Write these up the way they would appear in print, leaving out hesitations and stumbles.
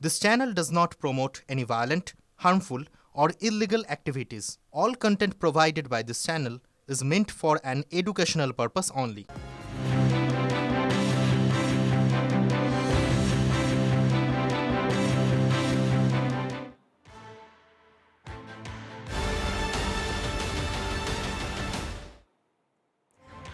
This channel does not promote any violent, harmful, or illegal activities. All content provided by this channel is meant for an educational purpose only.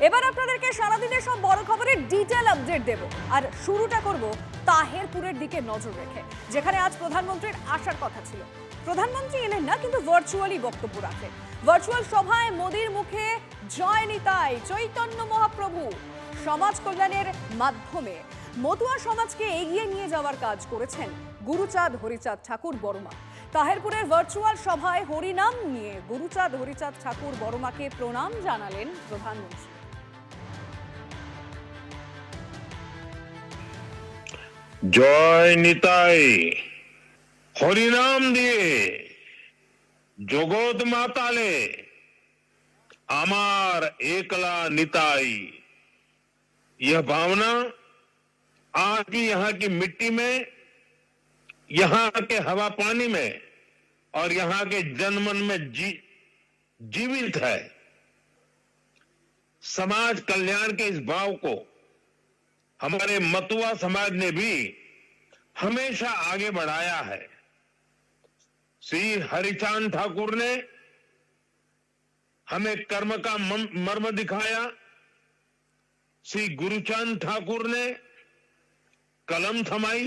এবার আপনাদেরকে সারাদিনের সব বড় খবরের detail update দেব, আর শুরুটা করব তাহেরপুরের দিকে নজর রেখে, যেখানে আজ প্রধানমন্ত্রীর আসার কথা ছিল। প্রধানমন্ত্রী এলেন না, কিন্তু ভার্চুয়ালি বক্তব্য রাখলেন। ভার্চুয়াল সভায় মোদির মুখে জয় নিতাই, চৈতন্য মহাপ্রভু। সমাজ কল্যাণের মাধ্যমে মতুয়া সমাজকে এগিয়ে নিয়ে যাওয়ার কাজ করেছেন গুরুচাঁদ হরিচাঁদ ঠাকুর বড়মা। তাহেরপুরের ভার্চুয়াল সভায় হরিনাম নিয়ে গুরুচাঁদ হরিচাঁদ ঠাকুর বড়মাকে প্রণাম জানালেন প্রধানমন্ত্রী। জয় নিতাই, হরিনাম দিয়ে জগৎ মাতালে अमर एकला निताई। यह भावना आज भी यहाँ की मिट्टी में, यहाँ के हवा पानी में और यहाँ के जनमन में जीवित है। समाज कल्याण के इस भाव को हमारे मतुआ समाज ने भी हमेशा आगे बढ़ाया है। श्री हरिचांद ठाकुर ने हमें कर्म का मर्म दिखाया, श्री गुरुचांद ठाकुर ने कलम थमाई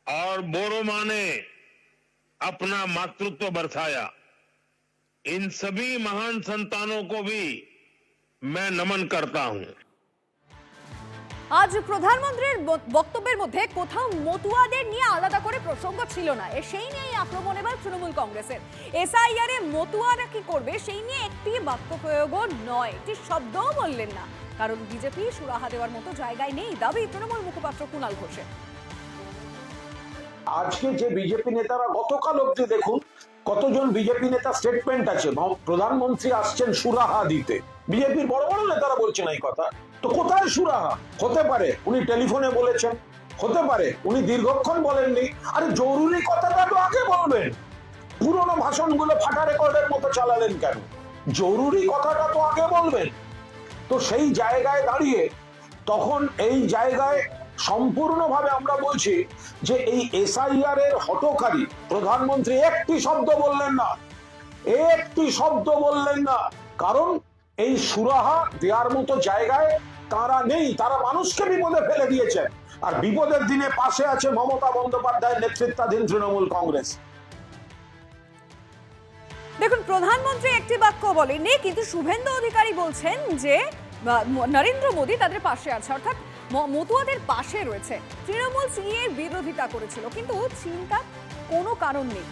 और बोरोमा ने अपना मातृत्व बरसाया। इन सभी महान संतानों को भी मैं नमन करता हूं। আজ প্রধানমন্ত্রীর বক্তব্যের মধ্যে কোথাও মতুয়াদের নিয়ে আলাদা করে প্রসঙ্গ ছিল না। সেই নিয়েই আক্রমণ এবার তৃণমূল কংগ্রেসের। এসআইআর এ মতুয়ারা কি করবে সেই নিয়ে একটি বাক্য প্রয়োগও নয়, একটি শব্দও বললেন না, কারণ বিজেপি সুরাহা দেওয়ার মতো জায়গায় নেই, দাবি তৃণমূল মুখপাত্র কুণাল ঘোষের। আজকে যে বিজেপি নেতারা গতকাল অব্দি দেখুন কতজন বিজেপি নেতা স্টেটমেন্ট আছে, প্রধানমন্ত্রী আসছেন সুরাহা দিতে। বিজেপির বড় বড় নেতারা বলছেন এই কথা। তো কোথায় সুরাহা? হতে পারে উনি টেলিফোনে বলেছেন, হতে পারে উনি দীর্ঘক্ষণ বলেননি। আরে জরুরি কথাটা তো আগে বলবেন, পুরোনো ভাষণগুলো ফাটা রেকর্ডের মতো চালালেন কেন? জরুরি কথাটা তো আগে বলবেন। তো সেই জায়গায় দাঁড়িয়ে তখন এই জায়গায় সম্পূর্ণভাবে আমরা বলছি যে এই এসআইআর এর হঠকারী প্রধানমন্ত্রী একটি শব্দ বললেন না, একটি শব্দ বললেন না, কারণ এই সুরাহা দেওয়ার মতো জায়গায় তারা নেই। তারা মানুষকে বিপদে ফেলে দিয়েছেন, আর বিপদের দিনে পাশে আছে মমতা বন্দ্যোপাধ্যায়ের নেতৃত্বাধীন তৃণমূল কংগ্রেস। দেখুন, প্রধানমন্ত্রী একটি বাক্য বলেননি, কিন্তু শুভেন্দু অধিকারী বলছেন যে নরেন্দ্র মোদী তাদের পাশে আছে, অর্থাৎ মতুয়াদের পাশে রয়েছে। তৃণমূল সিএ এর বিরোধিতা করেছিল, কিন্তু চিন্তার কোনো কারণ নেই।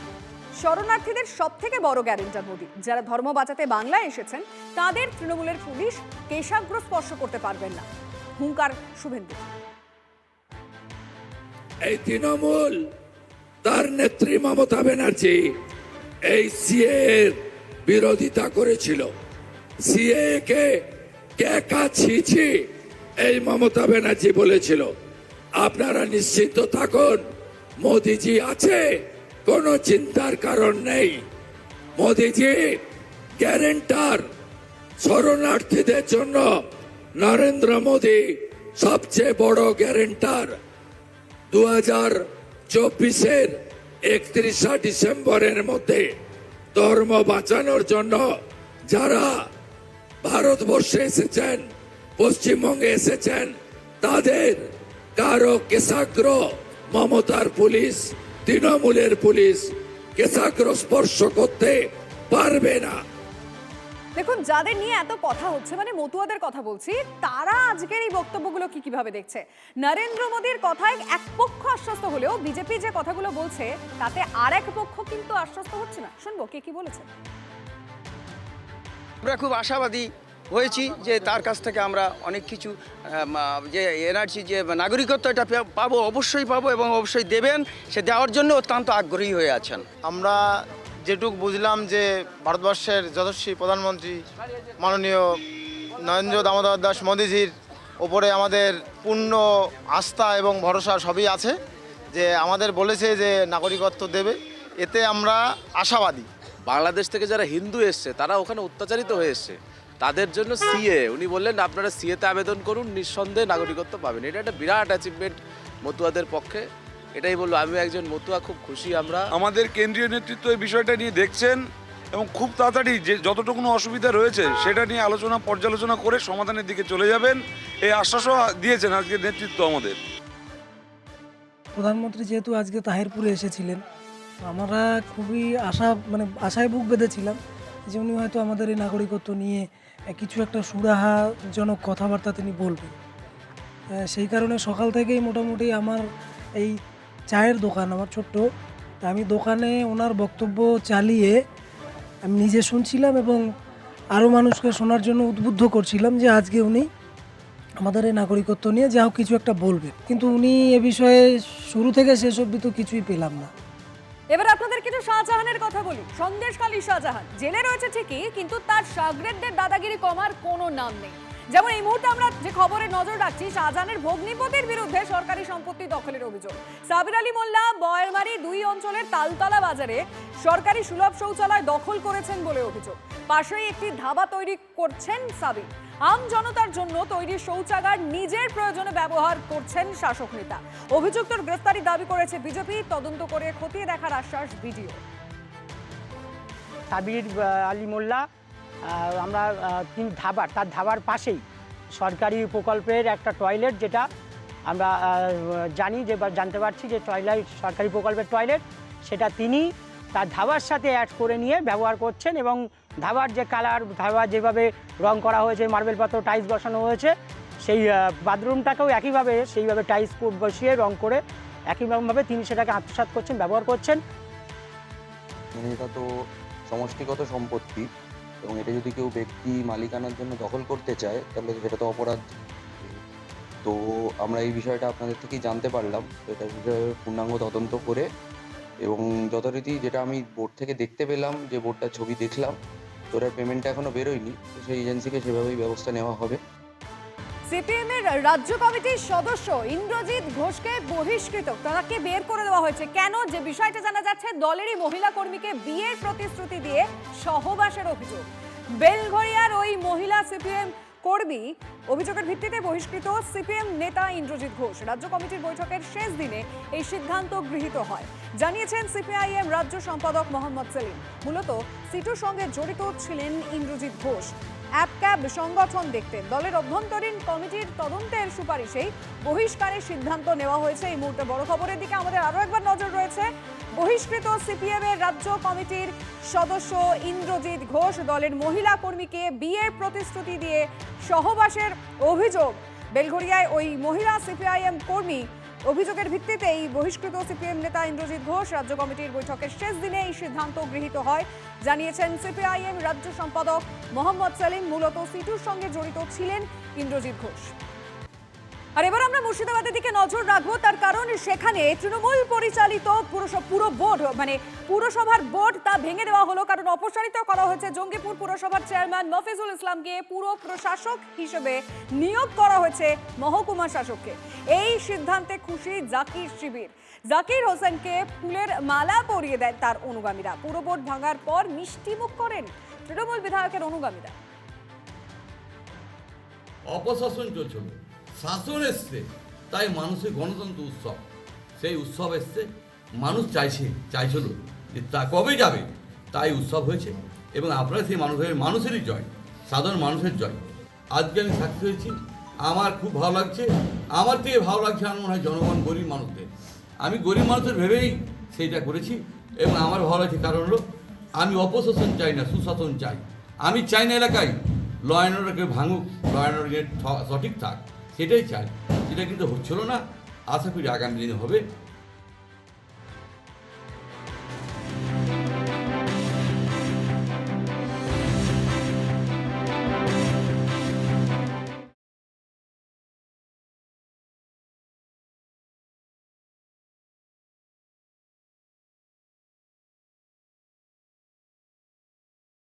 শরণার্থীদের সব থেকে বড় গ্যারেন্টার মোদী। যারা ধর্ম বাঁচাতে বাংলায় এসেছেন তাদের তৃণমূলের পুলিশ কেশাগ্র স্পর্শ করতে পারবেন না, হুঙ্কার শুভেন্দু। এই তৃণমূল, তার নেত্রী মমতা ব্যানার্জি এই সিএ এর বিরোধিতা করেছিল। সিএ কে ছি এই মমতা ব্যানার্জি বলেছিল। আপনারা নিশ্চিত থাকুন, মোদিজি আছে, কোনো চিন্তার কারণ নেই। মোদিজি গ্যারেন্টার। শরণার্থীদের জন্য নরেন্দ্র মোদি সবচেয়ে বড় গ্যারেন্টার। 2024-এর 31 ডিসেম্বরের মধ্যে ধর্ম বাঁচানোর জন্য যারা ভারতবর্ষে এসেছেন, পশ্চিমবঙ্গে এসেছেন, তাদের কারো কেশাগ্র মমতার পুলিশ, তৃণমূলের পুলিশ কেশাগ্র স্পর্শ করতে পারবে না। দেখুন, যাদের নিয়ে এত কথা হচ্ছে, মানে মতুয়াদের কথা বলছি, তারা আজকের এই বক্তব্যগুলো কিভাবে দেখছে? নরেন্দ্র মোদীর কথায় এক পক্ষ আশ্বস্ত হলেও বিজেপি যে কথাগুলো বলছে তাতে আর এক পক্ষ কিন্তু আশ্বস্ত হচ্ছে না। শুনবো কে কি বলেছে। আমরা খুব আশাবাদী হয়েছি যে তার কাছ থেকে আমরা অনেক কিছু যে এনআরসি যে নাগরিকত্ব এটা পাবো, অবশ্যই পাবো এবং অবশ্যই দেবেন। সে দেওয়ার জন্য অত্যন্ত আগ্রহী হয়ে আছেন। আমরা যেটুকু বুঝলাম যে ভারতবর্ষের যশস্বী প্রধানমন্ত্রী মাননীয় নরেন্দ্র দামোদর দাস মোদীজির ওপরে আমাদের পূর্ণ আস্থা এবং ভরসা সবই আছে। যে আমাদের বলেছে যে নাগরিকত্ব দেবে, এতে আমরা আশাবাদী। বাংলাদেশ থেকে যারা হিন্দু এসছে তারা ওখানে অত্যাচারিত হয়ে এসছে, তাদের জন্য সিএ উনি বললেন আপনারা সিএতে আবেদন করুন, নিঃসন্দেহে নাগরিকত্ব পাবেন। এটা একটা বিরাট অ্যাচিভমেন্ট মতুয়াদের পক্ষে। এটাই বলবো, আমি একজন মতুয়া, খুব খুশি আমরা। আমাদের কেন্দ্রীয় নেতৃত্ব এই বিষয়টা নিয়ে দেখছেন এবং খুব তাড়াতাড়ি যে যতটুকু অসুবিধা রয়েছে সেটা নিয়ে পর্যালোচনা করে সমাধানের দিকে চলে যাবেন, এই আশ্বাসও দিয়েছেন আজকের নেতৃত্ব আমাদের। প্রধানমন্ত্রী যেহেতু আজকে তাহিরপুরে এসেছিলেন, আমরা খুবই আশায় বুক বেঁধেছিলাম যে উনি হয়তো আমাদের এই নাগরিকত্ব নিয়ে কিছু একটা সুরাহাজনক কথাবার্তা তিনি বলবেন। সেই কারণে সকাল থেকেই মোটামুটি আমার এই চায়ের দোকান আমার ছোট্ট, আমি দোকানে ওনার বক্তব্য চালিয়ে আমি নিজে শুনছিলাম এবং আরও মানুষকে শোনার জন্য উদ্বুদ্ধ করছিলাম যে আজকে উনি আমাদের এই নাগরিকত্ব নিয়ে যা হোক কিছু একটা বলবেন, কিন্তু উনি এ বিষয়ে শুরু থেকে শেষ অবধি তো কিছুই পেলাম না। এবার আপনাদের কিছু শাহজাহানের কথা বলি। সন্দেশখালী শাহজাহান জেলে রয়েছে ঠিকই, কিন্তু তার শাগরেদদের দাদাগিরি কমার কোনো নাম নেই। যেমন এই মুহূর্তে আমরা যে খবরে নজর রাখছি, শাহজাহানের ভগ্নিপতির বিরুদ্ধে সরকারি সম্পত্তি দখলের অভিযোগ। সাবির আলী মোল্লা বয়েরমারি 2 অঞ্চলের তালতলা বাজারে সরকারি সুলভ শৌচালয় দখল করেছেন বলে অভিযোগ। পাশেই একটি ধাবা তৈরি করছেন সাবির। আম জনতার জন্য তৈরি শৌচাগার নিজের প্রয়োজনে ব্যবহার করছেন শাসক নেতা। অভিযুক্তর গ্রেফতারি দাবি করেছে বিজেপি। তদন্ত করে খতিয়ে দেখার আশ্বাস বিডিও। সাবির আলী মোল্লা আমরা তিনি তার ধাবার পাশেই সরকারি প্রকল্পের একটা টয়লেট, যেটা আমরা জানতে পারছি যে সরকারি প্রকল্পের টয়লেট, সেটা তিনি তার ধাবার সাথে অ্যাড করে নিয়ে ব্যবহার করছেন এবং ধাবার যে কালার, ধাবার যেভাবে রং করা হয়েছে, মার্বেল পাথর টাইলস বসানো হয়েছে, সেই বাথরুমটাকেও একইভাবে সেইভাবে টাইলস বসিয়ে রং করে একইভাবে তিনি সেটাকে আত্মসাৎ করছেন, ব্যবহার করছেন। এটা তো সমষ্টিগত সম্পত্তি এবং এটা যদি কেউ ব্যক্তি মালিকানার জন্য দখল করতে চায় তাহলে সেটা তো অপরাধ। তো আমরা এই বিষয়টা আপনাদের থেকেই জানতে পারলাম, এটা বিষয়ে পূর্ণাঙ্গ তদন্ত করে এবং যথারীতি যেটা আমি বোর্ড থেকে দেখতে পেলাম, যে বোর্ডটার ছবি দেখলাম, তো ওটার পেমেন্টটা এখনো বেরোয়নি, তো সেই এজেন্সিকে সেভাবেই ব্যবস্থা নেওয়া হবে। সিপিএম এর রাজ্য কমিটির সদস্য ইন্দ্রজিৎ ঘোষকে বহিষ্কৃত, তাকে বের করে দেওয়া হয়েছে। কেন? যে বিষয়টা জানা যাচ্ছে, দলেরই মহিলা কর্মীকে বিয়ের প্রতিশ্রুতি দিয়ে সহবাসের অভিযোগ। বেলঘরিয়ার ওই মহিলা সিপিএম কর্মী অভিযোগের ভিত্তিতে বহিষ্কৃত সিপিএম নেতা ইন্দ্রজিৎ ঘোষ। রাজ্য কমিটির বৈঠকের শেষ দিনে এই সিদ্ধান্ত গৃহীত হয়, জানিয়েছেন সিপিআইএম রাজ্য সম্পাদক মোহাম্মদ সেলিম। মূলত সিটুর সঙ্গে জড়িত ছিলেন ইন্দ্রজিৎ ঘোষ। অ্যাপক্যাব সংগঠন দেখতেন। দলের অভ্যন্তরীণ কমিটির তদন্তের সুপারিশেই বহিষ্কারের সিদ্ধান্ত নেওয়া হয়েছে। এই মুহূর্তে বড় খবরের দিকে আমাদের আরো একবার নজর রয়েছে। বহিষ্কৃত সিপিএম এর রাজ্য কমিটির সদস্য ইন্দ্রজিৎ ঘোষ, দলের মহিলা কর্মীকে বিয়ের প্রতিশ্রুতি দিয়ে সহবাসের অভিযোগ। বেলঘরিয়ায় ওই মহিলা সিপিআইএম কর্মী অভিযোগের ভিত্তিতে এই বহিষ্কৃত সিপিএম নেতা ইন্দ্রজিৎ ঘোষ। রাজ্য কমিটির বৈঠকের শেষ দিনে এই সিদ্ধান্ত গৃহীত হয়, জানিয়েছেন সিপিআইএম রাজ্য সম্পাদক মোহাম্মদ সেলিম। মূলত সিটুর সঙ্গে জড়িত ছিলেন ইন্দ্রজিৎ ঘোষ। আর এবার আমরা মুর্শিদাবাদের দিকে নজর রাখবো, তার কারণ সেখানে তৃণমূল পরিচালিত পুরসভার বোর্ড তা ভেঙে দেওয়া হলো, কারণ অপসারিত করা হয়েছে। জঙ্গিপুর পুরসভার চেয়ারম্যান মফিজুল ইসলামকে পুর প্রশাসক হিসেবে নিয়োগ করা হয়েছে মহকুমা শাসককে। এই সিদ্ধান্তে খুশি জাকির শিবির। জাকির হোসেনকে ফুলের মালা পরিয়ে দেন তার অনুগামীরা। পুর বোর্ড ভাঙার পর মিষ্টি মুখ করেন তৃণমূল বিধায়কের অনুগামীরা। অপশাসন চলছিল, শাসন এসছে, তাই মানুষের গণতন্ত্র উৎসব, সেই উৎসব এসছে। মানুষ চাইছিল যে তা কবে যাবে, তাই উৎসব হয়েছে এবং আপনারা সেই মানুষেরই জয়, সাধারণ মানুষের জয়। আজকে আমি সাক্ষী হয়েছি, আমার খুব ভালো লাগছে। আমার থেকে ভালো লাগছে আমার মনে হয় জনগণ, গরিব মানুষদের। আমি গরিব মানুষের ভেবেই সেইটা করেছি এবং আমার ভালো লাগছে, কারণ হলো আমি অপশাসন চাই না, সুশাসন চাই। আমি চাই না এলাকায় ল অ্যান্ড অর্ডারকে ভাঙুক, ল অ্যান্ড অর্ডার সঠিক থাক, সেটাই চাই। সেটা কিন্তু হচ্ছিল না। আশা করি আগামী দিনে হবে।